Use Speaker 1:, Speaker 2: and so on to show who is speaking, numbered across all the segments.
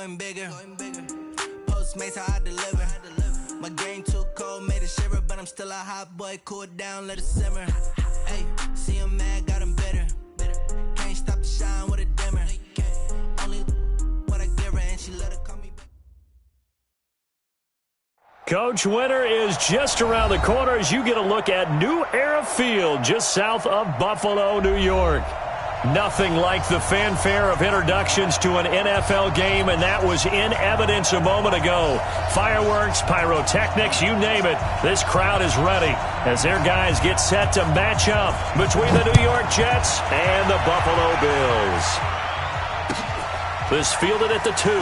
Speaker 1: going bigger. Postmates how I deliver. My game too cold, made it shiver, but I'm still a hot boy. Cool down, let it simmer. Hey, see him mad, got him bitter. Can't stop the shine with a dimmer. Only what I give her, and she let her call me back.
Speaker 2: Coach, winter is just around the corner as you get a look at New Era Field just south of Buffalo, New York. Nothing like the fanfare of introductions to an NFL game, and that was in evidence a moment ago. Fireworks, pyrotechnics, you name it. This crowd is ready as their guys get set to match up between the New York Jets and the Buffalo Bills. This fielded at the 2.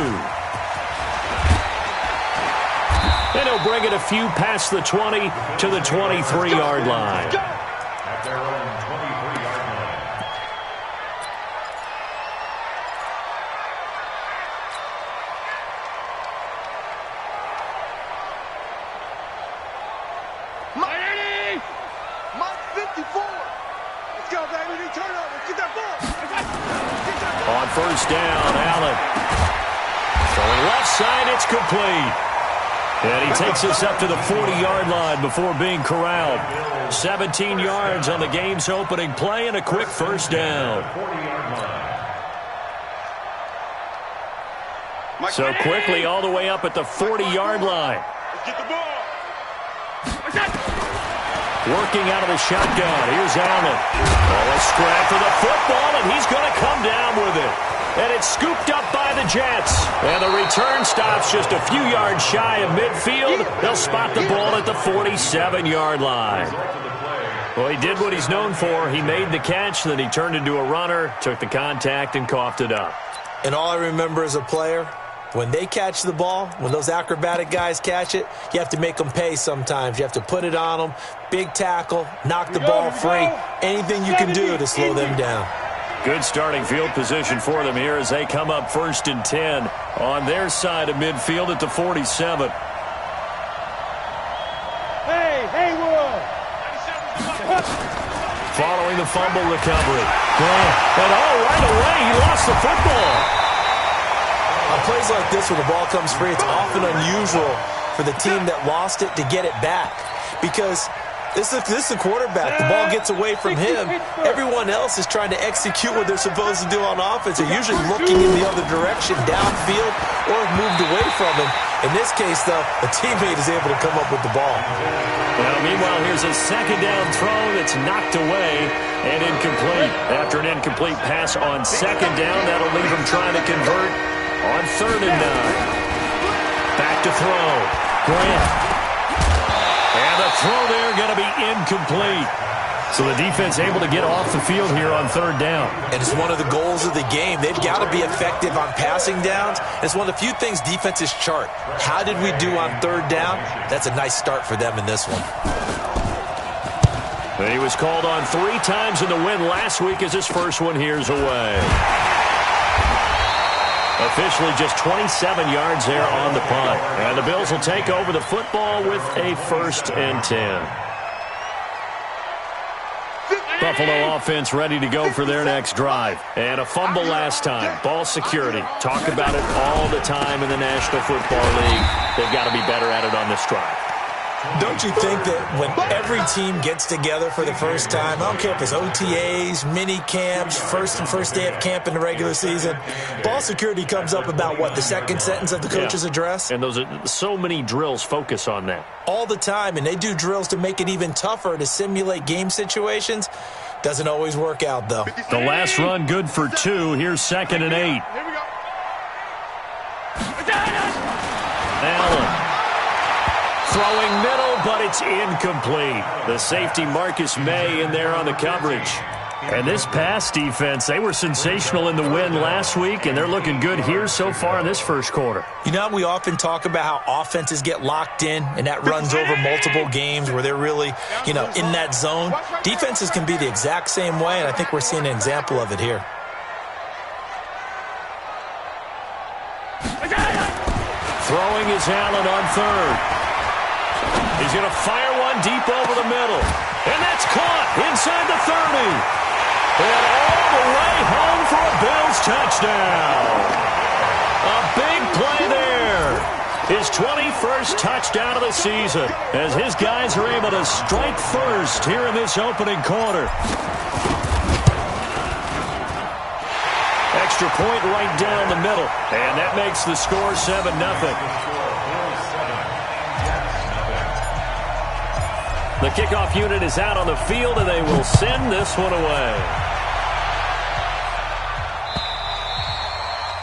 Speaker 2: And he'll bring it a few past the 20 to the 23-yard line.
Speaker 3: At their own 23-yard line.
Speaker 4: Mike 54. Let's go, baby. We turn over. Get that ball.
Speaker 2: On first down, Allen. Throwing left side, it's complete. And he takes us up to the 40-yard line before being corralled. 17 yards on the game's opening play and a quick first down. So quickly all the way up at the 40-yard line.
Speaker 4: Get the ball.
Speaker 2: Working out of the shotgun. Here's Allen. Oh, a scrap for the football, and he's going to come down with it. And it's scooped up by the Jets. And the return stops just a few yards shy of midfield. They'll spot the ball at the 47-yard line. Well, he did what he's known for. He made the catch, then he turned into a runner, took the contact, and coughed it up.
Speaker 5: And all I remember as a player, when they catch the ball, when those acrobatic guys catch it, you have to make them pay sometimes. You have to put it on them, big tackle, knock the ball free, anything you can do to slow them down.
Speaker 2: Good starting field position for them here as they come up 1st and 10 on their side of midfield at the 47.
Speaker 4: Hey, Haywood.
Speaker 2: Following the fumble recovery. And right away, he lost the football.
Speaker 5: On plays like this where the ball comes free, it's often unusual for the team that lost it to get it back because this is a quarterback. The ball gets away from him. Everyone else is trying to execute what they're supposed to do on offense. They're usually looking in the other direction, downfield, or moved away from him. In this case, though, a teammate is able to come up with the ball.
Speaker 2: Well, meanwhile, here's a second down throw that's knocked away and incomplete. After an incomplete pass on second down, that'll leave him trying to convert on 3rd and 9. Back to throw. Grant. And the throw there going to be incomplete. So the defense able to get off the field here on 3rd down.
Speaker 5: And it's one of the goals of the game. They've got to be effective on passing downs. It's one of the few things defenses chart. How did we do on 3rd down? That's a nice start for them in this one.
Speaker 2: He was called on 3 times in the win last week as his first one here's away. Officially just 27 yards there on the punt. And the Bills will take over the football with a 1st and 10. Buffalo offense ready to go for their next drive. And a fumble last time. Ball security. Talk about it all the time in the National Football League. They've got to be better at it on this drive.
Speaker 5: Don't you think that when every team gets together for the first time, I don't care if it's OTAs, mini camps, first day of camp in the regular season, ball security comes up about, what, the second sentence of the coach's address?
Speaker 2: And those are so many drills focus on that.
Speaker 5: All the time, and they do drills to make it even tougher to simulate game situations. Doesn't always work out, though.
Speaker 2: The last run good for 2. Here's 2nd and 8.
Speaker 4: Here we go.
Speaker 2: Allen. Throwing middle, but it's incomplete. The safety Marcus May in there on the coverage. And this pass defense, they were sensational in the win last week, and they're looking good here so far in this first quarter.
Speaker 5: You know, we often talk about how offenses get locked in, and that runs over multiple games where they're really, in that zone. Defenses can be the exact same way, and I think we're seeing an example of it here.
Speaker 2: Throwing is Allen on 3rd. He's going to fire one deep over the middle. And that's caught inside the 30. And all the way home for a Bills touchdown. A big His 21st touchdown of the season as his guys are able to strike first here in this opening quarter. Extra point right down the middle, and that makes the score 7-0. The kickoff unit is out on the field, and they will send this one away.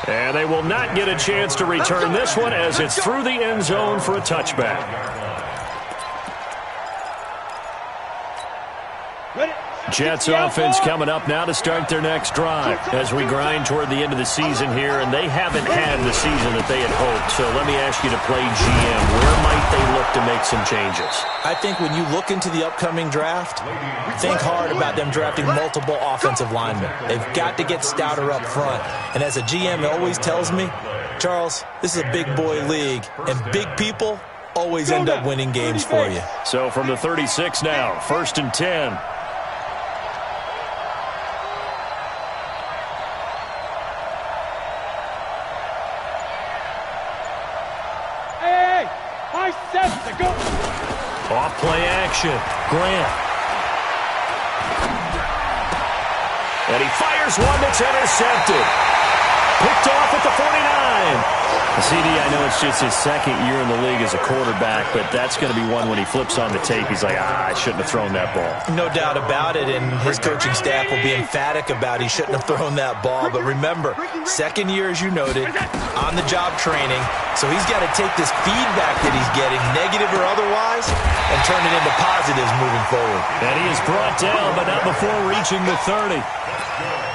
Speaker 2: And they will not get a chance to return this one as it's through the end zone for a touchback. Jets offense coming up now to start their next drive as we grind toward the end of the season here, and they haven't had the season that they had hoped. So let me ask you to play GM. Where might they look to make some changes?
Speaker 5: I think when you look into the upcoming draft, think hard about them drafting multiple offensive linemen. They've got to get stouter up front. And as a GM, it always tells me, Charles, this is a big boy league, and big people always end up winning games for you.
Speaker 2: So from the 36 now, 1st and 10. Off play action. Grant. And he fires one that's intercepted. Picked off at the 49. CD, I know it's just his second year in the league as a quarterback, but that's going to be one when he flips on the tape, he's like, I shouldn't have thrown that ball.
Speaker 5: No doubt about it, and his coaching staff will be emphatic about he shouldn't have thrown that ball. But remember, second year, as you noted, on-the-job training, so he's got to take this feedback that he's getting, negative or otherwise, and turn it into positives moving forward.
Speaker 2: And he is brought down, but not before reaching the 30.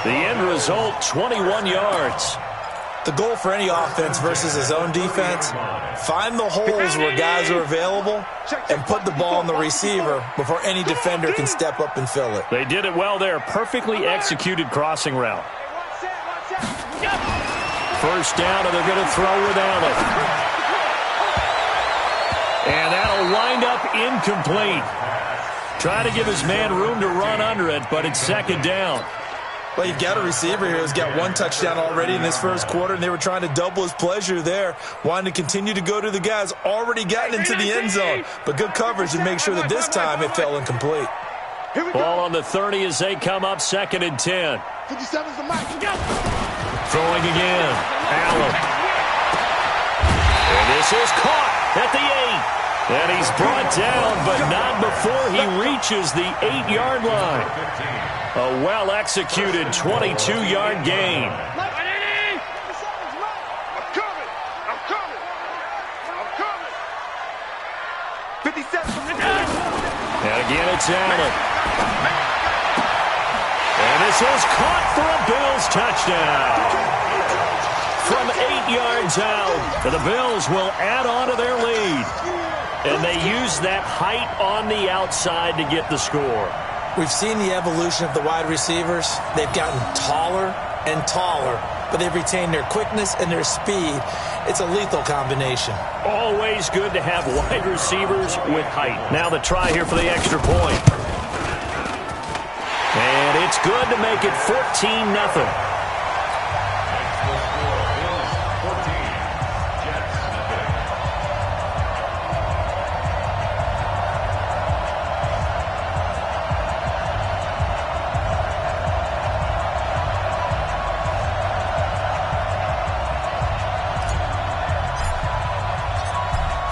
Speaker 2: The end result, 21 yards.
Speaker 5: The goal for any offense versus his own defense, find the holes where guys are available and put the ball on the receiver before any defender can step up and fill it.
Speaker 2: They did it well there. Perfectly executed crossing route. First down, and they're going to throw without it. And that'll wind up incomplete. Try to give his man room to run under it, but it's second down.
Speaker 5: Well, you've got a receiver here who's got one touchdown already in this first quarter, and they were trying to double his pleasure there, wanting to continue to go to the guys already gotten into the end zone. But good coverage to make sure that this time it fell incomplete.
Speaker 2: Ball on the 30 as they come up 2nd and 10.
Speaker 4: 57's the mark.
Speaker 2: Throwing again. Allen. And this is caught at the 8. And he's brought down, but not before he reaches the 8-yard line. A well-executed 22-yard gain.
Speaker 4: I'm coming. 57.
Speaker 2: And again, it's Allen. And this is caught for a Bills touchdown. From 8 yards out, the Bills will add on to their lead. And they use that height on the outside to get the score.
Speaker 5: We've seen the evolution of the wide receivers. They've gotten taller and taller, but they've retained their quickness and their speed. It's a lethal combination.
Speaker 2: Always good to have wide receivers with height. Now the try here for the extra point. And it's good to make it 14-0.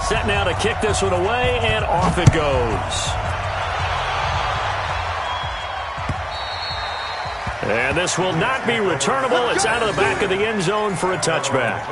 Speaker 2: Set now to kick this one away, and off it goes. And this will not be returnable. It's out of the back of the end zone for a touchback.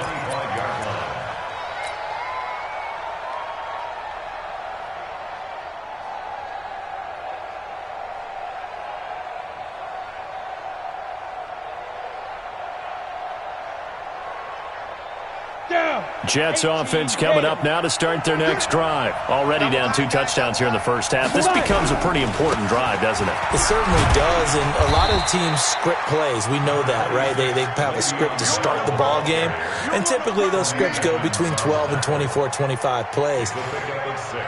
Speaker 2: Jets offense coming up now to start their next drive. Already down 2 touchdowns here in the first half. This becomes a pretty important drive, doesn't it?
Speaker 5: It certainly does, and a lot of teams script plays. We know that, right? They have a script to start the ball game, and typically those scripts go between 12 and 24, 25 plays.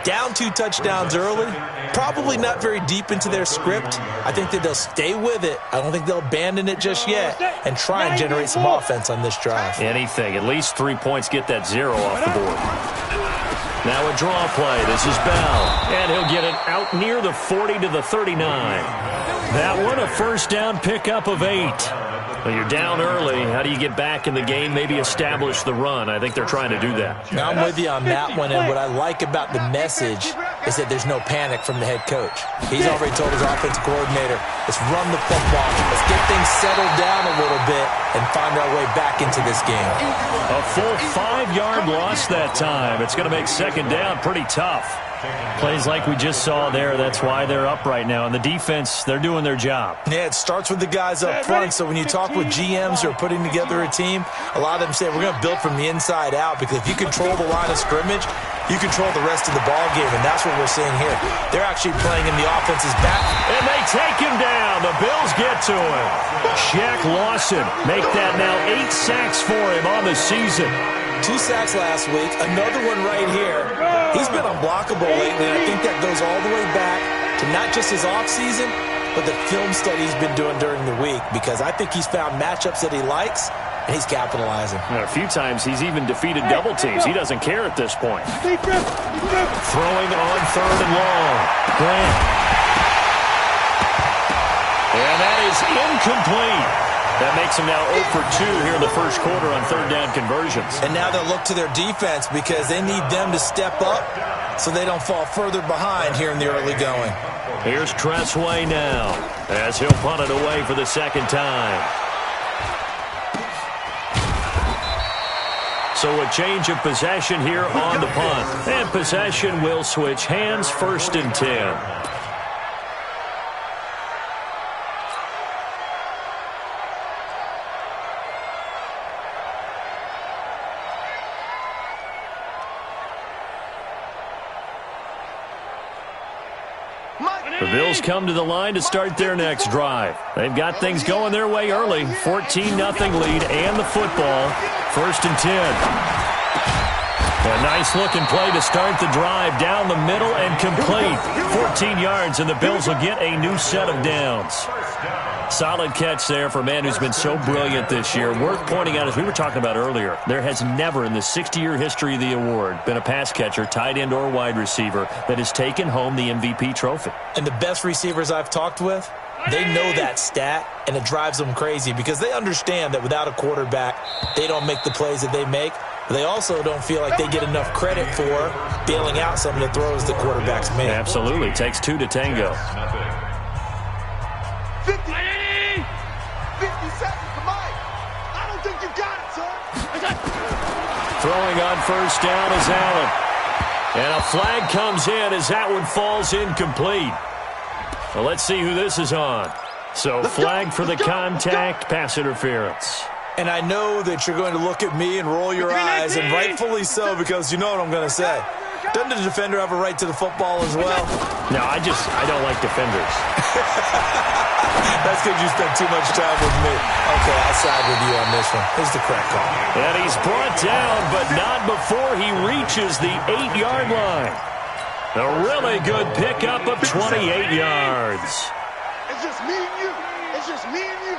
Speaker 5: Down 2 touchdowns early, probably not very deep into their script. I think that they'll stay with it. I don't think they'll abandon it just yet and try and generate some offense on this drive.
Speaker 2: Anything. At least 3 points get that 0 off the board. Now a draw play. This is Bell. And he'll get it out near the 40 to the 39. That one a first down pickup of 8. Well, you're down early. How do you get back in the game, maybe establish the run? I think they're trying to do that.
Speaker 5: Now I'm with you on that one, and what I like about the message is that there's no panic from the head coach. He's already told his offensive coordinator, let's run the football, let's get things settled down a little bit and find our way back into this game.
Speaker 2: A full 5-yard loss that time. It's going to make second down pretty tough. Plays like we just saw there, that's why they're up right now. And the defense, they're doing their job.
Speaker 5: Yeah, it starts with the guys up front. So when you talk with GMs who are putting together a team, a lot of them say we're going to build from the inside out, because if you control the line of scrimmage, you control the rest of the ball game, and that's what we're seeing here. They're actually playing in the offense's back.
Speaker 2: And they take him down. The Bills get to him. Shaq Lawson make that now 8 sacks for him on the season.
Speaker 5: 2 sacks last week, another one right here. He's been unblockable lately, and I think that goes all the way back to not just his offseason, but the film study he's been doing during the week, because I think he's found matchups that he likes, and he's capitalizing.
Speaker 2: A few times he's even defeated double teams. He doesn't care at this point. Throwing on 3rd and long. Grant. And that is incomplete. That makes them now 0 for 2 here in the first quarter on 3rd down conversions.
Speaker 5: And now they'll look to their defense, because they need them to step up so they don't fall further behind here in the early going.
Speaker 2: Here's Tressway now as he'll punt it away for the second time. So a change of possession here on the punt. And possession will switch hands, 1st and 10. The Bills come to the line to start their next drive. They've got things going their way early. 14-0 lead and the football. 1st and 10. A nice-looking play to start the drive down the middle and complete. 14 yards, and the Bills will get a new set of downs. Solid catch there for a man who's been so brilliant this year. Worth pointing out, as we were talking about earlier, there has never in the 60-year history of the award been a pass catcher, tight end, or wide receiver that has taken home the MVP trophy.
Speaker 5: And the best receivers I've talked with, they know that stat, and it drives them crazy, because they understand that without a quarterback, they don't make the plays that they make. But they also don't feel like they get enough credit for bailing out some of the throws the quarterbacks make.
Speaker 2: Absolutely. Takes 2 to tango.
Speaker 4: 50 seconds to Mike. I don't think you got it, son.
Speaker 2: Throwing on 1st down is Allen. And a flag comes in as that one falls incomplete. Well, let's see who this is on. So flag for the contact, pass interference.
Speaker 5: And I know that you're going to look at me and roll your eyes, and rightfully so, because you know what I'm going to say. Doesn't the defender have a right to the football as well?
Speaker 2: No, I don't like defenders.
Speaker 5: That's because you spent too much time with me. Okay, I'll side with you on this one. Here's the correct call.
Speaker 2: And he's brought down, but not before he reaches the 8-yard line. A really good pickup of 28 yards.
Speaker 4: It's just me and you. It's just me and you.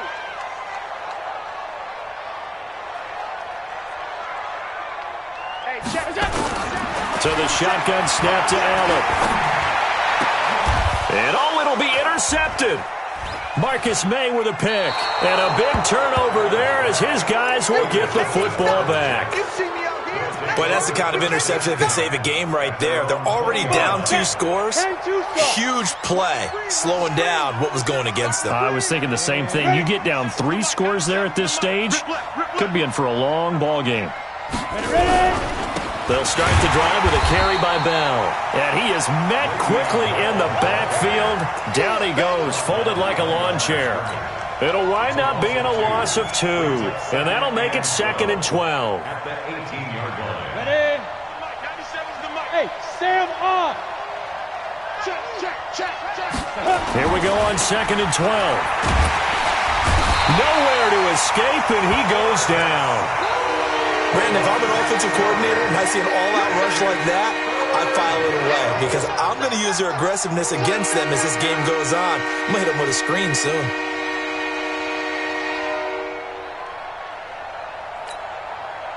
Speaker 2: So the shotgun snap to Allen. And it'll be intercepted. Marcus May with a pick. And a big turnover there as his guys will get the football back.
Speaker 5: Boy, that's the kind of interception that can save a game right there. They're already down 2 scores. Huge play, slowing down what was going against them.
Speaker 2: I was thinking the same thing. You get down 3 scores there at this stage, could be in for a long ball game. They'll start the drive with a carry by Bell. And he is met quickly in the backfield. Down he goes, folded like a lawn chair. It'll wind up being a loss of 2. And that'll make it 2nd and 12.
Speaker 3: At the 18-yard line.
Speaker 4: Ready? Hey, Sam off. Check.
Speaker 2: Here we go on 2nd and 12. Nowhere to escape, and he goes down.
Speaker 5: Brandon, if I'm an offensive coordinator and I see an all-out rush like that, I file it away, because I'm going to use their aggressiveness against them as this game goes on. I'm going to hit them with a screen soon.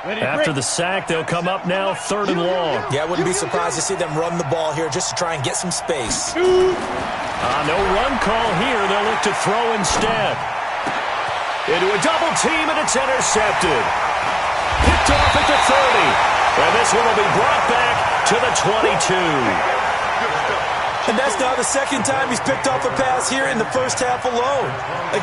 Speaker 2: After the sack, they'll come up now 3rd and long.
Speaker 5: Yeah, I wouldn't be surprised to see them run the ball here just to try and get some space.
Speaker 2: No run call here. They'll look to throw instead. Into a double team, and it's intercepted. Picked off at the 30. And this one will be brought back to the 22.
Speaker 5: And that's now the second time he's picked off a pass here in the first half alone.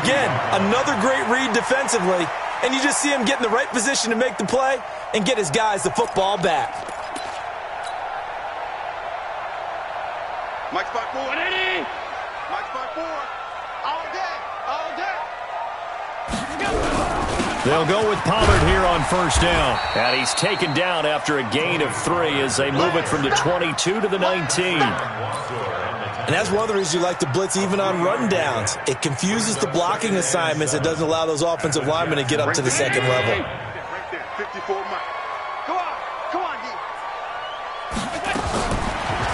Speaker 5: Again, another great read defensively. And you just see him get in the right position to make the play and get his guys the football back.
Speaker 4: Mike 5-4. Mike 5-4. All day. All day.
Speaker 2: They'll go with Pollard here on 1st down. And he's taken down after a gain of 3 as they move it from the 22 to the 19.
Speaker 5: And that's one of the reasons you like to blitz even on run downs. It confuses the blocking assignments. It doesn't allow those offensive linemen to get up to the second level.
Speaker 4: Right there, 54 Mike. Come on. Come on, D.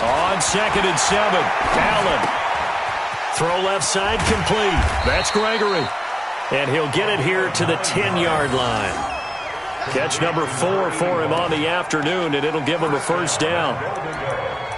Speaker 2: On 2nd and 7, Allen. Throw left side complete. That's Gregory. And he'll get it here to the 10-yard line. Catch number 4 for him on the afternoon, and it'll give him a 1st down.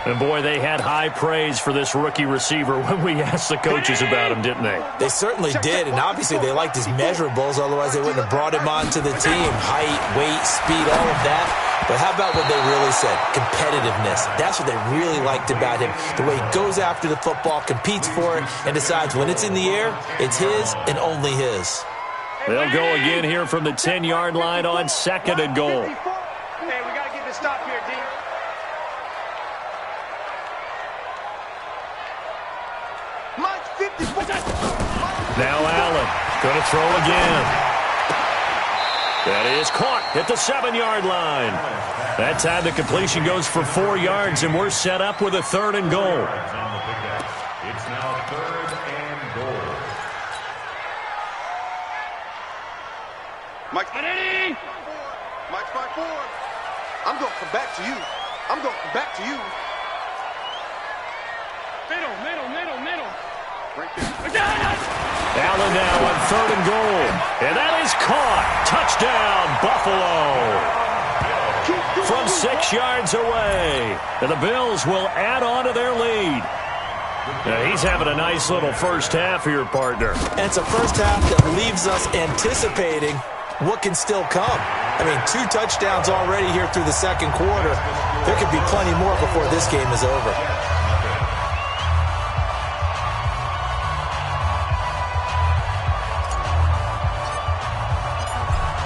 Speaker 2: And, boy, they had high praise for this rookie receiver when we asked the coaches about him, didn't they?
Speaker 5: They certainly did, and obviously they liked his measurables. Otherwise, they wouldn't have brought him onto the team. Height, weight, speed, all of that. But how about what they really said? Competitiveness. That's what they really liked about him. The way he goes after the football, competes for it, and decides when it's in the air, it's his and only his.
Speaker 2: They'll go again here from the 10-yard line on 2nd and goal.
Speaker 4: Hey, we got to get this stop here, D. Mike 54.
Speaker 2: Now Allen going to throw again. That is caught at the 7-yard line. That time the completion goes for 4 yards, and we're set up with a 3rd and goal.
Speaker 3: It's now 3rd and goal.
Speaker 4: Mike 5-4. Mike 5-4. I'm going to come back to you. I'm going to come back to you. Middle. Right there.
Speaker 2: Allen now on 3rd and goal. And that is caught. Touchdown, Buffalo. From 6 yards away. And the Bills will add on to their lead. Now, he's having a nice little first half here, partner.
Speaker 5: And it's a first half that leaves us anticipating what can still come. I mean, 2 touchdowns already here through the second quarter. There could be plenty more before this game is over.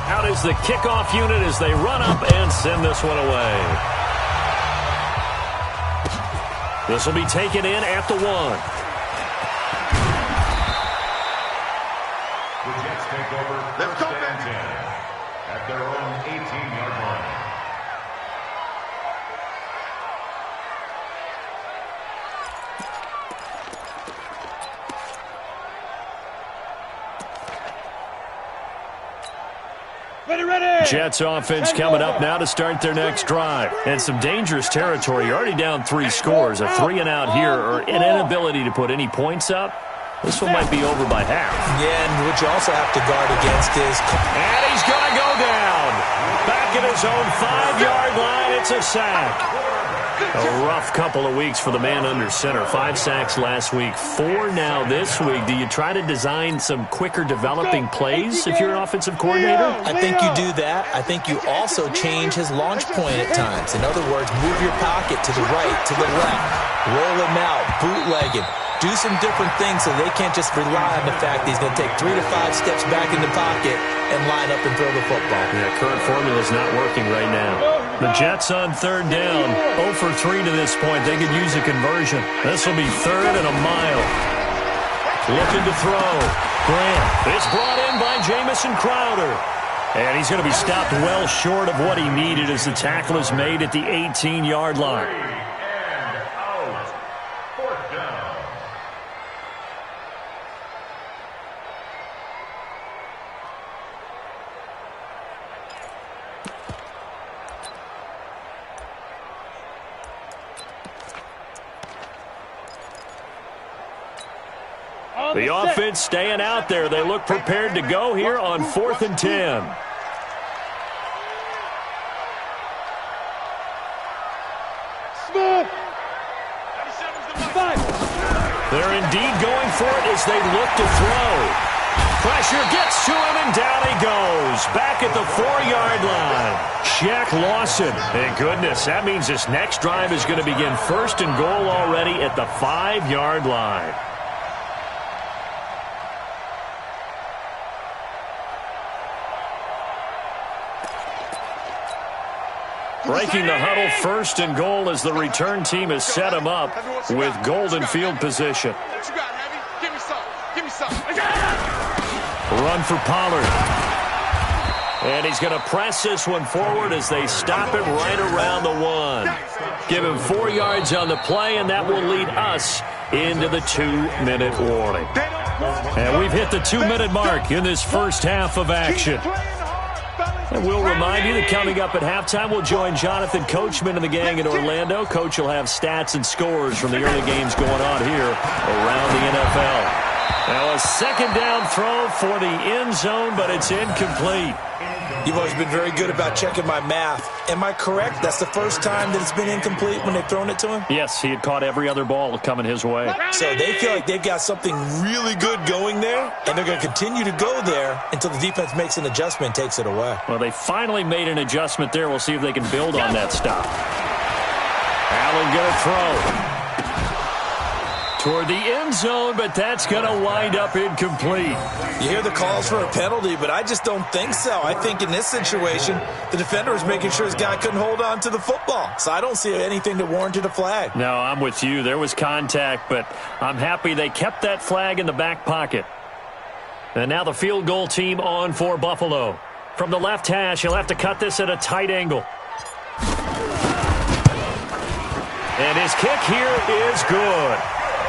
Speaker 2: Out is the kickoff unit as they run up and send this one away. This will be taken in at the 1.
Speaker 3: The Jets take over 1st and 10 at their own 18-yard line.
Speaker 2: Jets offense coming up now to start their next drive. And some dangerous territory. You're already down 3 scores. A 3-and-out here or an inability to put any points up. This one might be over by half.
Speaker 5: Yeah, and what you also have to guard against is...
Speaker 2: And he's going to go down. Back at his own 5-yard line. It's a sack. A rough couple of weeks for the man under center. 5 sacks last week, 4 now this week. Do you try to design some quicker developing plays if you're an offensive coordinator?
Speaker 5: I think you do that. I think you also change his launch point at times. In other words, move your pocket to the right, to the left, roll him out, bootleg him. Do some different things so they can't just rely on the fact that he's going to take 3 to 5 steps back in the pocket and line up and throw the football.
Speaker 2: Yeah, current formula is not working right now. The Jets on 3rd down, 0 for 3 to this point. They could use a conversion. This will be 3rd and a mile. Looking to throw. Grant is brought in by Jamison Crowder. And he's going to be stopped well short of what he needed as the tackle is made at the 18-yard line. The offense staying out there. They look prepared to go here on 4th and 10. They're indeed going for it as they look to throw. Pressure gets to him, and down he goes. Back at the 4-yard line. Shaq Lawson. And goodness, that means this next drive is going to begin first and goal already at the 5-yard line. Breaking the huddle, first and goal as the return team has set him up with golden field position.
Speaker 4: What you got, Heavy? Give me some. Give me some.
Speaker 2: Run for Pollard. And he's going to press this one forward as they stop it right around the 1. Give him 4 yards on the play, and that will lead us into the 2-minute warning. And we've hit the 2-minute mark in this first half of action. And we'll remind you that coming up at halftime, we'll join Jonathan Coachman and the gang in Orlando. Coach will have stats and scores from the early games going on here around the NFL. Now a second down throw for the end zone, but it's incomplete.
Speaker 5: You've always been very good about checking my math. Am I correct? That's the first time that it's been incomplete when they've thrown it to him?
Speaker 2: Yes, he had caught every other ball coming his way.
Speaker 5: So they feel like they've got something really good going there, and they're going to continue to go there until the defense makes an adjustment and takes it away.
Speaker 2: Well, they finally made an adjustment there. We'll see if they can build on that stop. Allen going to throw toward the end zone, but that's going to wind up incomplete.
Speaker 5: You hear the calls for a penalty, but I just don't think so. I think in this situation, the defender was making sure his guy couldn't hold on to the football. So I don't see anything that warranted a flag.
Speaker 2: No, I'm with you. There was contact, but I'm happy they kept that flag in the back pocket. And now the field goal team on for Buffalo. From the left hash, he'll have to cut this at a tight angle. And his kick here is good.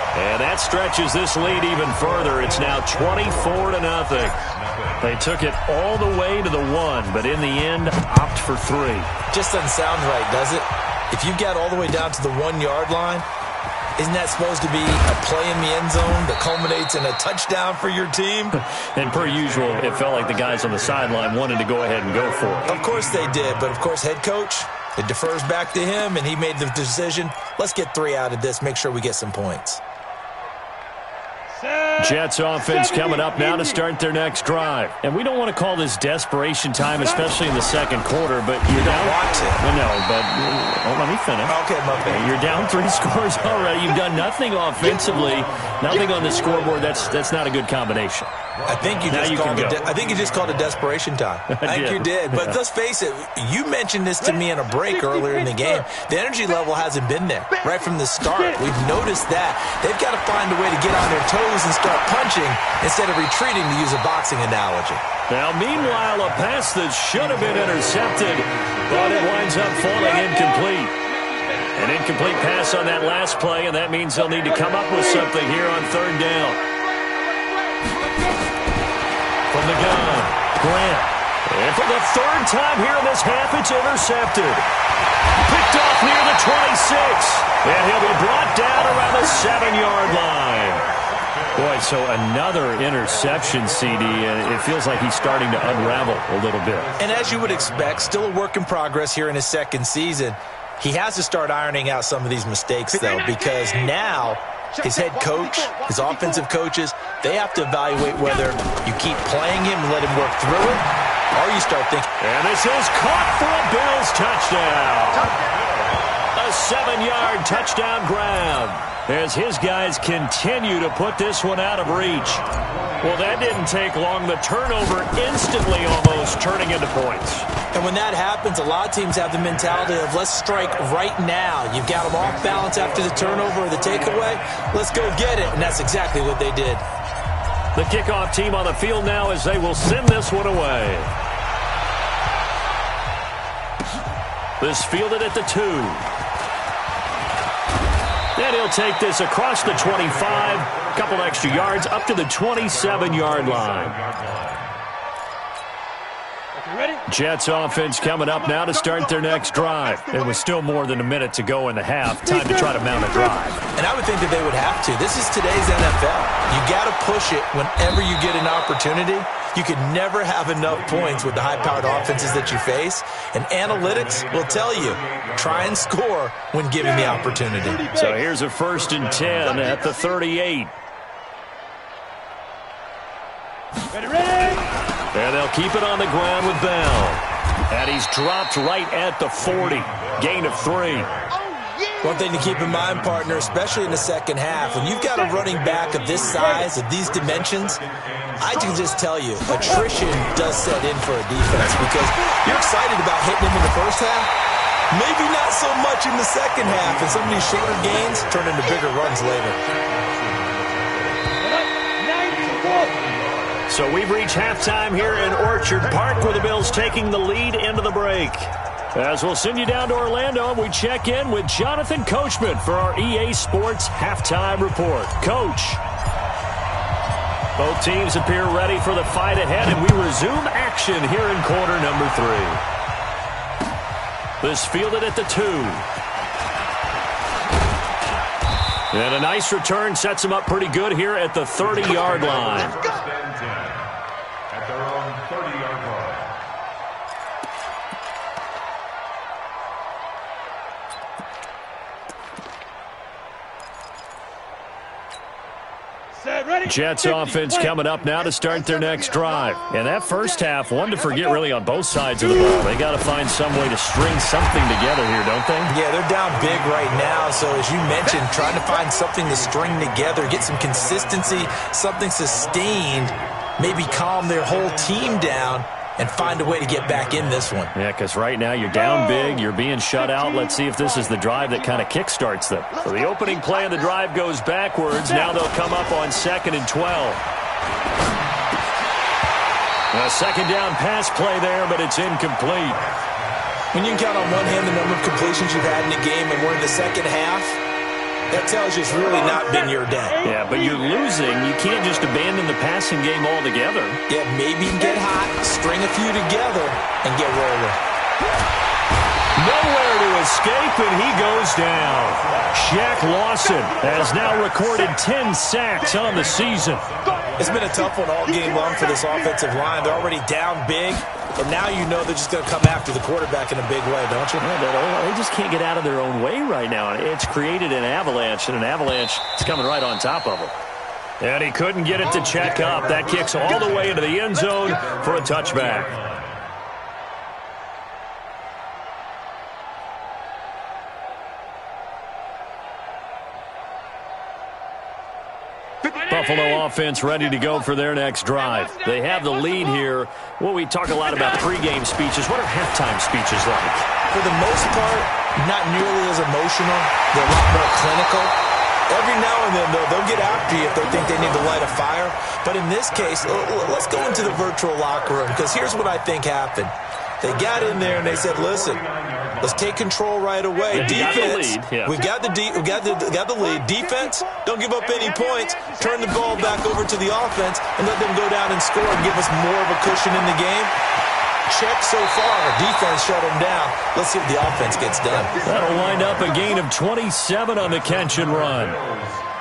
Speaker 2: And that stretches this lead even further. It's now 24-0. They took it all the way to the 1, but in the end, opt for 3.
Speaker 5: Just doesn't sound right, does it? If you got all the way down to the 1-yard line, isn't that supposed to be a play in the end zone that culminates in a touchdown for your team?
Speaker 2: And per usual, it felt like the guys on the sideline wanted to go ahead and go for it.
Speaker 5: Of course they did, but of course head coach, it defers back to him, and he made the decision, let's get 3 out of this, make sure we get some points.
Speaker 2: Jets offense coming up now to start their next drive. And we don't want to call this desperation time, especially in the second quarter, but you're down.
Speaker 5: Want to.
Speaker 2: No, but let me finish.
Speaker 5: Okay, my bad.
Speaker 2: You're down 3 scores already. You've done nothing offensively, nothing on the scoreboard. That's not a good combination.
Speaker 5: I think you just called it desperation time. I think you did. But let's face it, you mentioned this to me in a break earlier in the game. The energy level hasn't been there right from the start. We've noticed that. They've got to find a way to get on their toes and start punching instead of retreating, to use a boxing analogy.
Speaker 2: Now, meanwhile, a pass that should have been intercepted, but it winds up falling incomplete. An incomplete pass on that last play, and that means they'll need to come up with something here on 3rd down. From the gun, Grant. And for the 3rd time here in this half, it's intercepted. Picked off near the 26. And he'll be brought down around the 7-yard line. Boy, so another interception, CD. It feels like he's starting to unravel a little bit.
Speaker 5: And as you would expect, still a work in progress here in his 2nd season. He has to start ironing out some of these mistakes, though, because now his head coach, his offensive coaches, they have to evaluate whether you keep playing him and let him work through it, or you start thinking.
Speaker 2: And this is caught for a Bills touchdown. A 7-yard touchdown grab as his guys continue to put this one out of reach. Well, that didn't take long. The turnover instantly almost turning into points.
Speaker 5: And when that happens, a lot of teams have the mentality of let's strike right now. You've got them off balance after the turnover or the takeaway. Let's go get it. And that's exactly what they did.
Speaker 2: The kickoff team on the field now as they will send this one away. This fielded at the 2. And he'll take this across the 25, a couple extra yards, up to the 27-yard line. Jets offense coming up now to start their next drive. And with still more than a minute to go in the half, time to try to mount a drive.
Speaker 5: And I would think that they would have to. This is today's NFL. You got to push it whenever you get an opportunity. You could never have enough points with the high-powered offenses that you face, and analytics will tell you, try and score when given the opportunity.
Speaker 2: So here's a 1st and 10 at the 38. And they'll keep it on the ground with Bell. And he's dropped right at the 40. Gain of 3.
Speaker 5: One thing to keep in mind, partner, especially in the second half, when you've got a running back of this size, of these dimensions, I can just tell you, attrition does set in for a defense because you're excited about hitting him in the first half. Maybe not so much in the second half, and some of these shorter gains turn into bigger runs later.
Speaker 2: So we've reached halftime here in Orchard Park with the Bills taking the lead into the break. As we'll send you down to Orlando, we check in with Jonathan Coachman for our EA Sports Halftime Report. Coach. Both teams appear ready for the fight ahead, and we resume action here in quarter number 3. This fielded at the 2. And a nice return sets them up pretty good here at the 30-yard line.
Speaker 3: At their own 30-yard line.
Speaker 2: Jets offense coming up now to start their next drive. And that first half, one to forget really on both sides of the ball. They got to find some way to string something together here, don't they?
Speaker 5: Yeah, they're down big right now. So as you mentioned, trying to find something to string together, get some consistency, something sustained, maybe calm their whole team down and find a way to get back in this one.
Speaker 2: Yeah, because right now you're down big, you're being shut out. Let's see if this is the drive that kind of kickstarts them. So the opening play of the drive goes backwards. Now they'll come up on 2nd and 12. A second down pass play there, but it's incomplete.
Speaker 5: When you can count on one hand the number of completions you've had in a game and we're in the second half, that tells you it's really not been your day.
Speaker 2: Yeah, but you're losing. You can't just abandon the passing game altogether.
Speaker 5: Yeah, maybe get hot, string a few together, and get rolling.
Speaker 2: Nowhere to escape, and he goes down. Shaq Lawson has now recorded 10 sacks on the season.
Speaker 5: It's been a tough one all game long for this offensive line. They're already down big, and now you know they're just going to come after the quarterback in a big way, don't you?
Speaker 2: Yeah, they just can't get out of their own way right now. It's created an avalanche, and an avalanche is coming right on top of them. And he couldn't get it to check up. That kicks all the way into the end zone for a touchback. Buffalo offense ready to go for their next drive. They have the lead here. Well, we talk a lot about pregame speeches. What are halftime speeches like?
Speaker 5: For the most part, not nearly as emotional. They're a lot more clinical. Every now and then, though, they'll get after you if they think they need to light a fire. But in this case, let's go into the virtual locker room, because here's what I think happened. They got in there and they said, listen, let's take control right away. Defense, we've got the lead. Defense, don't give up any points. Turn the ball back over to the offense and let them go down and score and give us more of a cushion in the game. Check so far. Defense shut them down. Let's see what the offense gets done.
Speaker 2: That'll wind up a gain of 27 on the catch and run.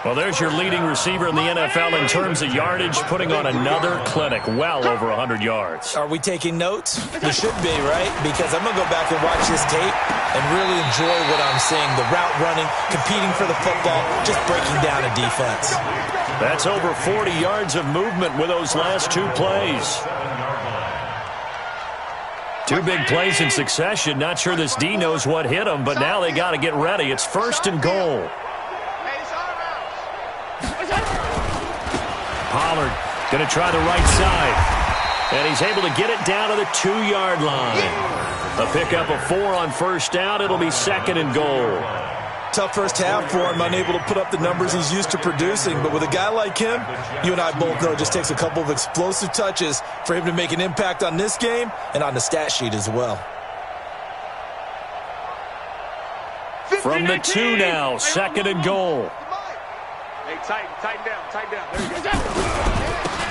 Speaker 2: Well, there's your leading receiver in the NFL in terms of yardage, putting on another clinic, well over 100 yards.
Speaker 5: Are we taking notes? We should be, right? Because I'm going to go back and watch this tape and really enjoy what I'm seeing. The route running, competing for the football, just breaking down a defense.
Speaker 2: That's over 40 yards of movement with those last two plays. Two big plays in succession. Not sure this D knows what hit him, but now they got to get ready. It's 1st and goal. Pollard going to try the right side. And he's able to get it down to the 2-yard line. A pickup of 4 on 1st down. It'll be 2nd and goal.
Speaker 5: Tough first half for him, unable to put up the numbers he's used to producing. But with a guy like him, you and I both know it just takes a couple of explosive touches for him to make an impact on this game and on the stat sheet as well.
Speaker 2: From the 2 now, 2nd and goal.
Speaker 4: Hey, tighten down. There you go.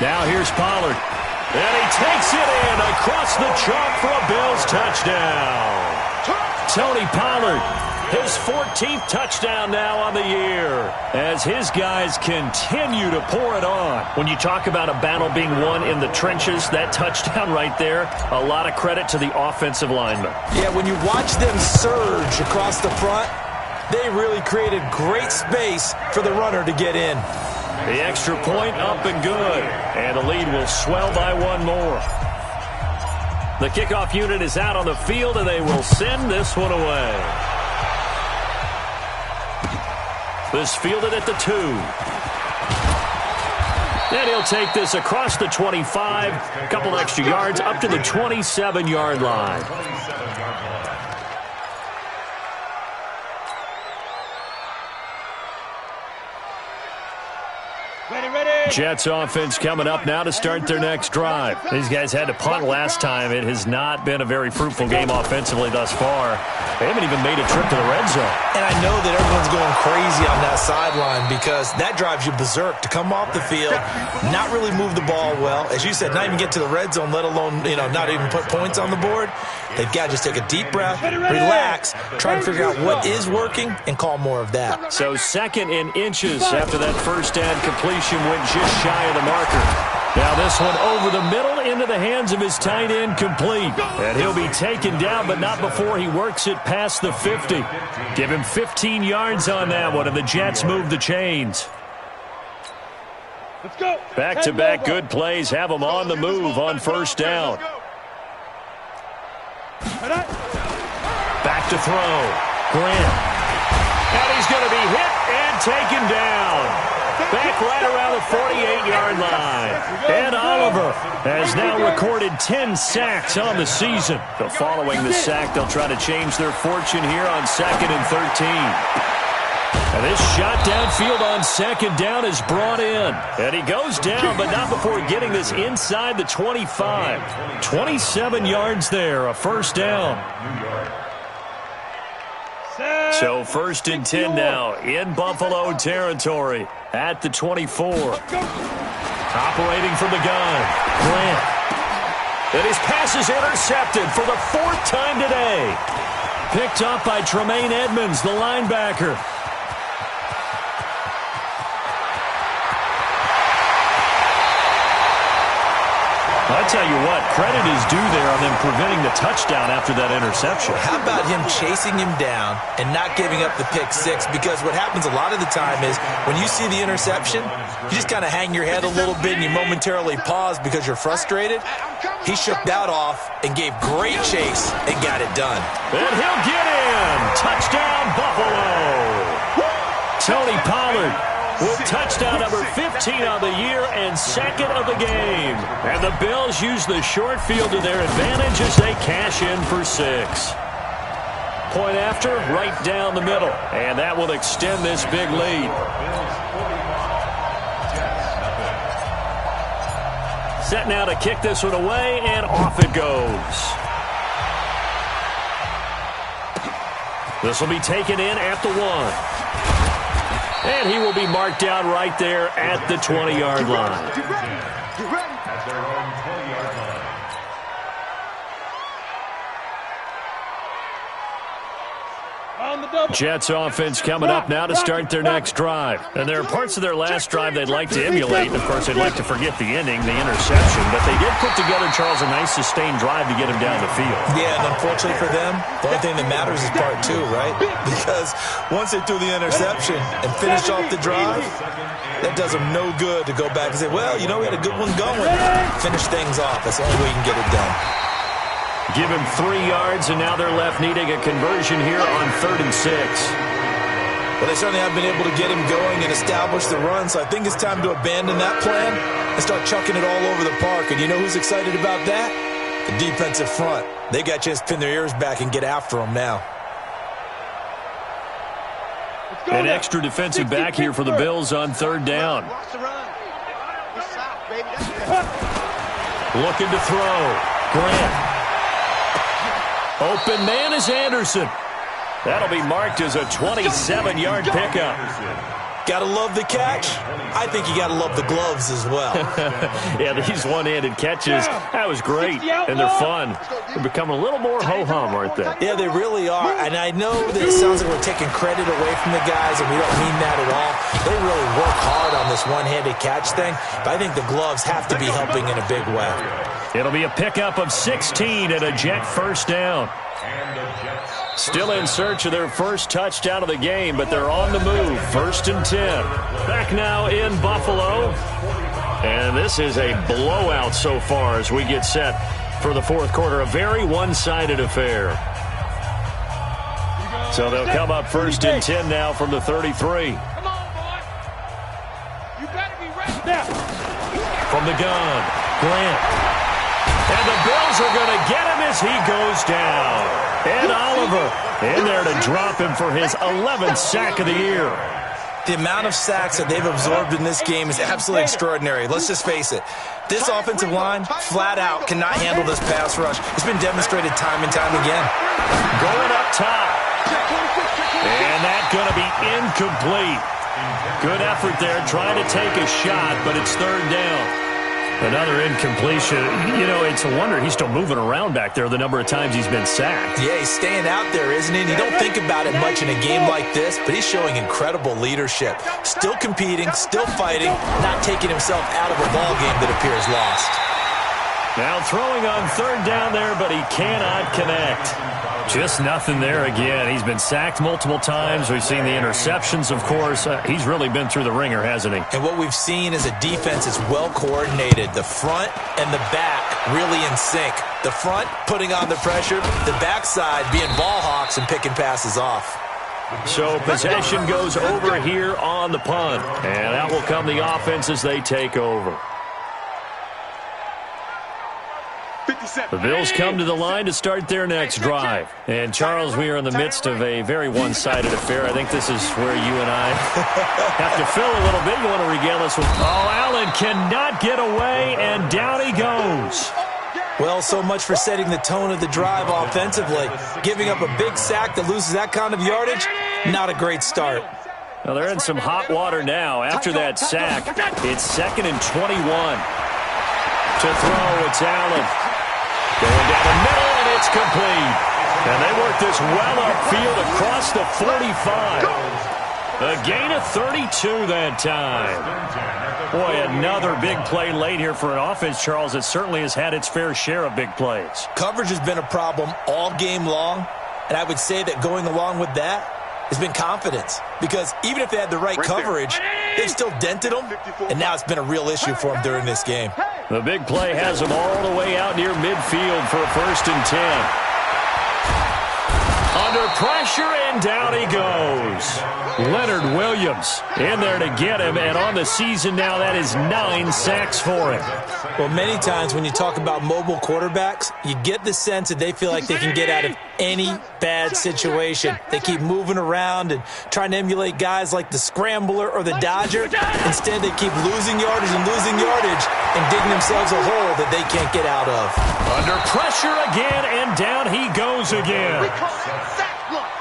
Speaker 2: Now here's Pollard. And he takes it in across the chalk for a Bills touchdown. Tony Pollard His 14th touchdown now on the year as his guys continue to pour it on. When you talk about a battle being won in the trenches, that touchdown right there, a lot of credit to the offensive linemen.
Speaker 5: Yeah, when you watch them surge across the front, they really created great space for the runner to get in.
Speaker 2: The extra point up and good, and the lead will swell by one more. The kickoff unit is out on the field, and they will send this one away. This fielded at the 2. And he'll take this across the 25, a couple extra yards up to the 27-yard line. Jets offense coming up now to start their next drive. These guys had to punt last time. It has not been a very fruitful game offensively thus far. They haven't even made a trip to the red zone.
Speaker 5: And I know that everyone's going crazy on that sideline because that drives you berserk to come off the field, not really move the ball well. As you said, not even get to the red zone, let alone, not even put points on the board. They've got to just take a deep breath, relax, try and figure out what is working, and call more of that.
Speaker 2: So 2nd and inches after that first down completion went just shy of the marker. Now this one over the middle into the hands of his tight end, complete. And he'll be taken down, but not before he works it past the 50. Give him 15 yards on that one, and the Jets move the chains.
Speaker 6: Let's go.
Speaker 2: Back-to-back good plays have them on the move on first down. Back to throw. Grant. And he's going to be hit and taken down. Back right around the 48-yard line. And Oliver has now recorded 10 sacks on the season. So following the sack, they'll try to change their fortune here on 2nd and 13. And this shot downfield on 2nd down is brought in. And he goes down, but not before getting this inside the 25. 27 yards there, a first down. So 1st and 10 now in Buffalo territory at the 24. Operating from the gun, Grant. And his pass is intercepted for the 4th time today. Picked up by Tremaine Edmonds, the linebacker. I tell you what, credit is due there on them preventing the touchdown after that interception.
Speaker 5: How about him chasing him down and not giving up the pick six? Because what happens a lot of the time is when you see the interception, you just kind of hang your head a little bit and you momentarily pause because you're frustrated. He shook that off and gave great chase and got it done.
Speaker 2: And he'll get in. Touchdown, Buffalo. Tony Pollard with touchdown number 15 on the year and 2nd of the game. And the Bills use the short field to their advantage as they cash in for 6. Point after, right down the middle. And that will extend this big lead. Set now to kick this one away, and off it goes. This will be taken in at the 1. And he will be marked down right there at the 20-yard line.
Speaker 3: At their own 20-yard line.
Speaker 2: Jets offense coming up now to start their next drive. And there are parts of their last drive they'd like to emulate. Of course, they'd like to forget the ending, the interception. But they did put together, Charles, a nice sustained drive to get him down the field.
Speaker 5: Yeah, and unfortunately for them, the only thing that matters is part 2, right? Because once they threw the interception and finished off the drive, that does them no good to go back and say, well, we had a good one going. Finish things off. That's the only way you can get it done.
Speaker 2: Give him 3 yards, and now they're left needing a conversion here on 3rd and 6.
Speaker 5: Well, they certainly have been able to get him going and establish the run, so I think it's time to abandon that plan and start chucking it all over the park. And you know who's excited about that? The defensive front. They got a chance to pin their ears back and get after him now.
Speaker 2: An extra defensive back here for the Bills on 3rd down. Looking to throw. Grant. Open man is Anderson. That'll be marked as a 27-yard pickup.
Speaker 5: Gotta love the catch. I think you gotta love the gloves as well.
Speaker 2: Yeah, these one-handed catches, that was great, and they're fun. They're becoming a little more ho-hum, aren't they?
Speaker 5: Yeah, they really are, and I know that it sounds like we're taking credit away from the guys, and we don't mean that at all. They really work hard on this one-handed catch thing, but I think the gloves have to be helping in a big way.
Speaker 2: It'll be a pickup of 16 and a Jet first down. Still in search of their first touchdown of the game, but they're on the move. 1st and 10. Back now in Buffalo. And this is a blowout so far as we get set for the fourth quarter. A very one-sided affair. So they'll come up 1st and 10 now from the 33.
Speaker 6: Come on, boy. You better be ready now.
Speaker 2: From the gun, Grant. And the Bills are going to get him as he goes down. Ed Oliver in there to drop him for his 11th sack of the year.
Speaker 5: The amount of sacks that they've absorbed in this game is absolutely extraordinary. Let's just face it. This offensive line, flat out, cannot handle this pass rush. It's been demonstrated time and time again.
Speaker 2: Going up top. And that's going to be incomplete. Good effort there, trying to take a shot, but it's 3rd down. Another incompletion. You know, it's a wonder he's still moving around back there the number of times he's been sacked.
Speaker 5: Yeah, he's staying out there, isn't he? And you don't think about it much in a game like this, but he's showing incredible leadership. Still competing, still fighting, not taking himself out of a ball game that appears lost.
Speaker 2: Now throwing on 3rd down there, but he cannot connect. Just nothing there again. He's been sacked multiple times. We've seen the interceptions, of course. He's really been through the ringer, hasn't he?
Speaker 5: And what we've seen is a defense that's well coordinated. The front and the back really in sync. The front putting on the pressure, the backside being ball hawks and picking passes off.
Speaker 2: So possession goes over here on the punt. And out will come the offense as they take over. The Bills come to the line to start their next drive. And, Charles, we are in the midst of a very one-sided affair. I think this is where you and I have to fill a little bit. You want to regale us with... Oh, Allen cannot get away, and down he goes.
Speaker 5: Well, so much for setting the tone of the drive offensively. Giving up a big sack that loses that kind of yardage, not a great start.
Speaker 2: Well, they're in some hot water now. After that sack, it's 2nd and 21. To throw, it's Allen. Going down the middle, and it's complete. And they work this well upfield across the 45. A gain of 32 that time. Boy, another big play late here for an offense, Charles, that certainly has had its fair share of big plays.
Speaker 5: Coverage has been a problem all game long, and I would say that going along with that has been confidence. Because even if they had the right coverage, they've still dented them, and now it's been a real issue for them during this game.
Speaker 2: The big play has them all the way out near midfield for a 1st and 10. Under pressure, and down he goes. Leonard Williams in there to get him, and on the season now, that is 9 sacks for him.
Speaker 5: Well, many times when you talk about mobile quarterbacks, you get the sense that they feel like they can get out of any bad situation. They keep moving around and trying to emulate guys like the Scrambler or the Dodger. Instead, they keep losing yardage and digging themselves a hole that they can't get out of.
Speaker 2: Under pressure again, and down he goes again.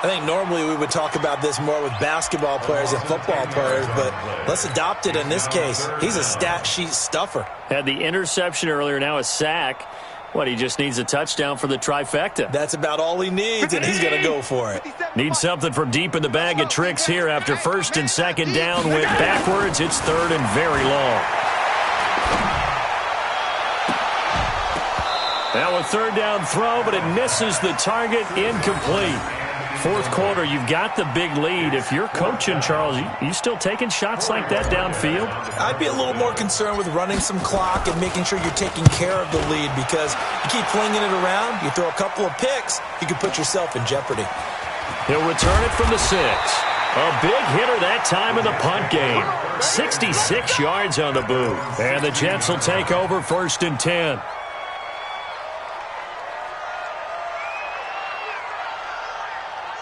Speaker 5: I think normally we would talk about this more with basketball players and football players, but let's adopt it in this case. He's a stat sheet stuffer.
Speaker 2: Had the interception earlier, now a sack. What, he just needs a touchdown for the trifecta.
Speaker 5: That's about all he needs, and he's going to go for it.
Speaker 2: Needs something from deep in the bag of tricks here after 1st and 2nd down. Went backwards. It's 3rd and very long. Now a 3rd down throw, but it misses the target. Incomplete. Fourth quarter, you've got the big lead. If you're coaching, Charles, you still taking shots like that downfield?
Speaker 5: I'd be a little more concerned with running some clock and making sure you're taking care of the lead, because you keep flinging it around, you throw a couple of picks, you can put yourself in jeopardy.
Speaker 2: He'll return it from the 6. A big hitter that time in the punt game. 66 yards on the boot. And the Jets will take over 1st and 10.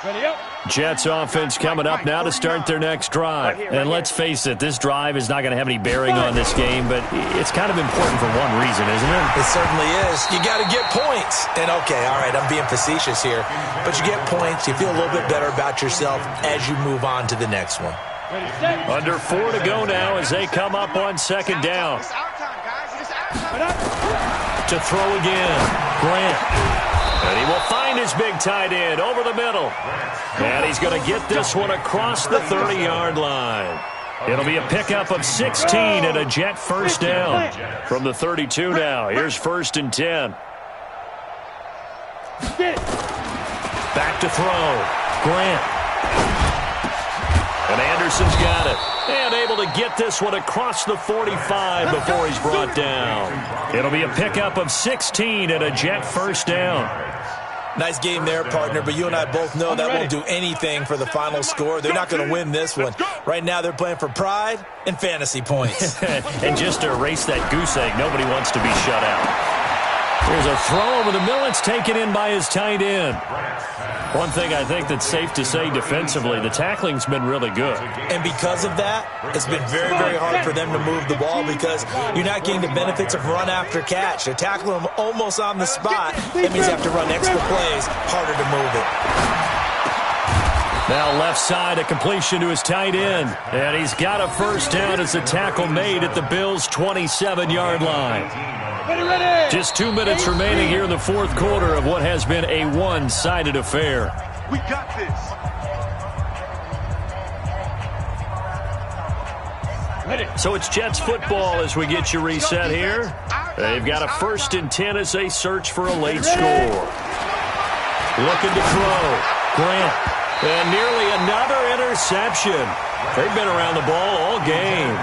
Speaker 6: Ready up.
Speaker 2: Jets offense coming up now to start their next drive. And let's face it, this drive is not going to have any bearing on this game, but it's kind of important for one reason, isn't it?
Speaker 5: It certainly is. You got to get points. And okay, all right, I'm being facetious here, but you get points, you feel a little bit better about yourself as you move on to the next one.
Speaker 2: Under 4 to go now as they come up on second down. To throw again, Grant. And he will find his big tight end over the middle. And he's going to get this one across the 30-yard line. It'll be a pickup of 16 and a Jet first down from the 32 now. Here's 1st and 10. Back to throw. Grant. And Anderson's got it. And able to get this one across the 45 before he's brought down. It'll be a pickup of 16 and a Jet first down.
Speaker 5: Nice game there, partner, but you and I both know that won't do anything for the final score. They're not going to win this one. Right now they're playing for pride and fantasy points.
Speaker 2: And just to erase that goose egg, nobody wants to be shut out. Here's a throw over the middle. It's taken in by his tight end. One thing I think that's safe to say defensively, the tackling's been really good.
Speaker 5: And because of that, it's been very, very hard for them to move the ball because you're not getting the benefits of run after catch. They're tackling them almost on the spot. That means you have to run extra plays, harder to move it.
Speaker 2: Now left side, a completion to his tight end. And he's got a first down as the tackle made at the Bills' 27-yard line. Just 2 minutes remaining here in the fourth quarter of what has been a one-sided affair.
Speaker 4: We got this.
Speaker 2: So it's Jets football as we get you reset here. They've got a 1st and 10 as they search for a late score. Looking to throw. Grant. And nearly another interception. They've been around the ball all game.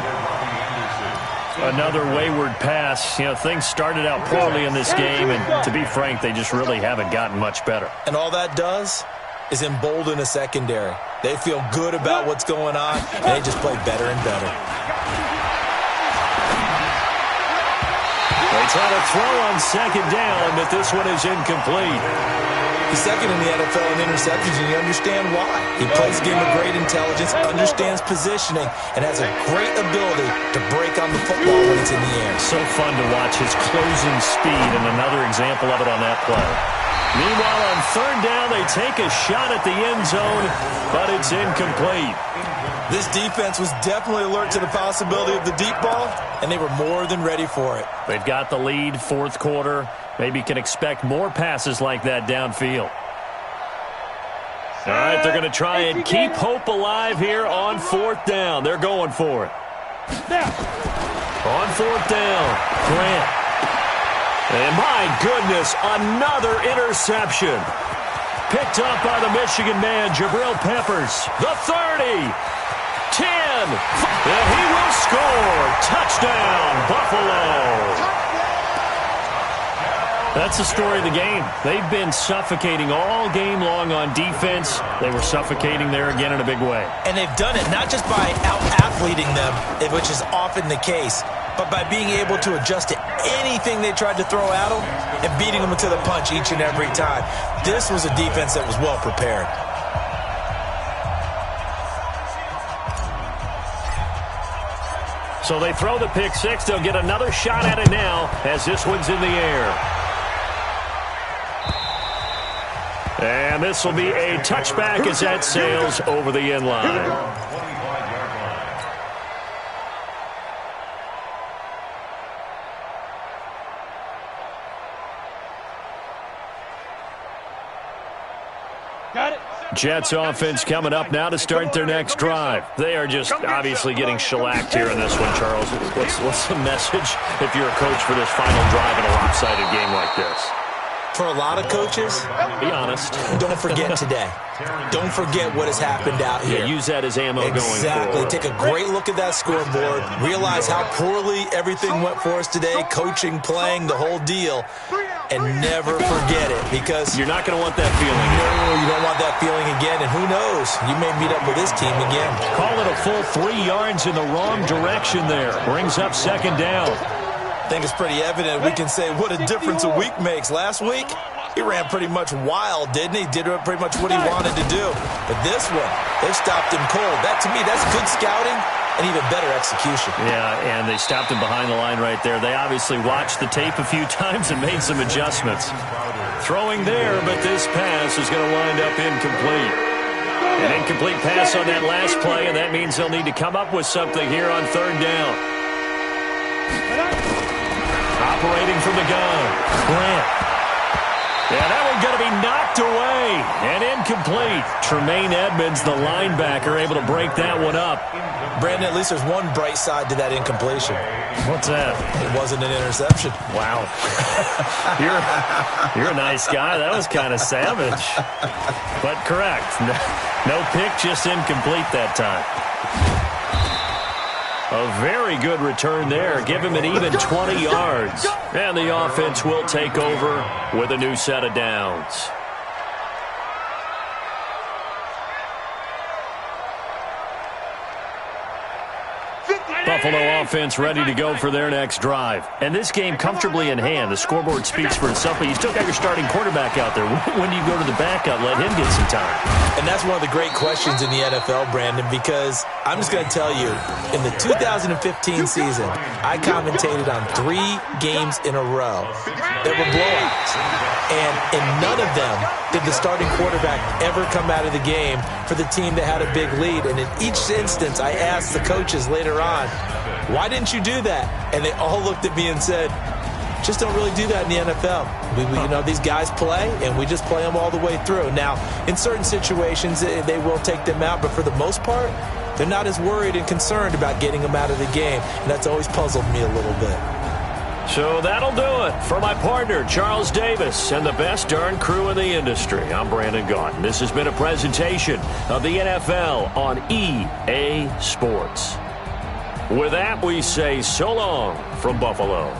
Speaker 2: Another wayward pass. You know, things started out poorly in this game, and to be frank, they just really haven't gotten much better.
Speaker 5: And all that does is embolden a secondary. They feel good about what's going on, and they just play better and better.
Speaker 2: They try to throw on second down, but this one is incomplete.
Speaker 5: He's second in the NFL in interceptions, and you understand why. He plays a game of great intelligence, understands positioning, and has a great ability to break on the football when it's in the air.
Speaker 2: So fun to watch his closing speed, and another example of it on that play. Meanwhile, on third down, they take a shot at the end zone, but it's incomplete.
Speaker 5: This defense was definitely alert to the possibility of the deep ball, and they were more than ready for it.
Speaker 2: They've got the lead, fourth quarter. Maybe can expect more passes like that downfield. All right, they're going to try and keep hope alive here on fourth down. They're going for it. On fourth down, Grant. And my goodness, another interception. Picked up by the Michigan man, Jabril Peppers. The 30. 10. And he will score. Touchdown, Buffalo. That's the story of the game. They've been suffocating all game long on defense. They were suffocating there again in a big way.
Speaker 5: And they've done it not just by out-athleting them, which is often the case, but by being able to adjust to anything they tried to throw at them and beating them to the punch each and every time. This was a defense that was well prepared.
Speaker 2: So they throw the pick six. They'll get another shot at it now as this one's in the air. And this will be a touchback as that sails over the end line.
Speaker 6: Got it.
Speaker 2: Jets offense coming up now to start their next drive. They are just obviously getting shellacked here in this one, Charles. What's the message if you're a coach for this final drive in a lopsided game like this?
Speaker 5: For a lot of coaches,
Speaker 2: be honest.
Speaker 5: Don't forget today. Don't forget what has happened out here.
Speaker 2: Yeah, use that as ammo going forward.
Speaker 5: Exactly. Take a great look at that scoreboard. Realize how poorly everything went for us today. Coaching, playing, the whole deal. And never forget it, because
Speaker 2: you're not going to want that feeling.
Speaker 5: No, you don't want that feeling again. And who knows? You may meet up with this team again.
Speaker 2: Call it a full 3 yards in the wrong direction there. Brings up second down.
Speaker 5: I think it's pretty evident we can say what a difference a week makes. Last week, he ran pretty much wild, didn't he? Did pretty much what he wanted to do. But this one, they stopped him cold. That, to me, that's good scouting and even better execution.
Speaker 2: Yeah, and they stopped him behind the line right there. They obviously watched the tape a few times and made some adjustments. Throwing there, but this pass is going to wind up incomplete. An incomplete pass on that last play, and that means they'll need to come up with something here on third down. Operating from the gun, Grant. Yeah, that one's going to be knocked away and incomplete. Tremaine Edmonds, the linebacker, able to break that one up.
Speaker 5: Brandon, at least there's one bright side to that incompletion.
Speaker 2: What's that?
Speaker 5: It wasn't an interception.
Speaker 2: Wow. You're a nice guy. That was kind of savage. But correct. No pick, just incomplete that time. A very good return there. Give him an even 20 yards. And the offense will take over with a new set of downs. Buffalo offense ready to go for their next drive. And this game comfortably in hand. The scoreboard speaks for itself, but you still got your starting quarterback out there. When do you go to the backup, let him get some time?
Speaker 5: And that's one of the great questions in the NFL, Brandon, because I'm just going to tell you, in the 2015 season, I commentated on 3 games in a row that were blowouts. And in none of them did the starting quarterback ever come out of the game for the team that had a big lead. And in each instance, I asked the coaches later on, why didn't you do that? And they all looked at me and said, just don't really do that in the NFL. These guys play, and we just play them all the way through. Now, in certain situations, they will take them out, but for the most part, they're not as worried and concerned about getting them out of the game, and that's always puzzled me a little bit.
Speaker 2: So that'll do it for my partner, Charles Davis, and the best darn crew in the industry. I'm Brandon Gaudin. This has been a presentation of the NFL on EA Sports. With that, we say so long from Buffalo.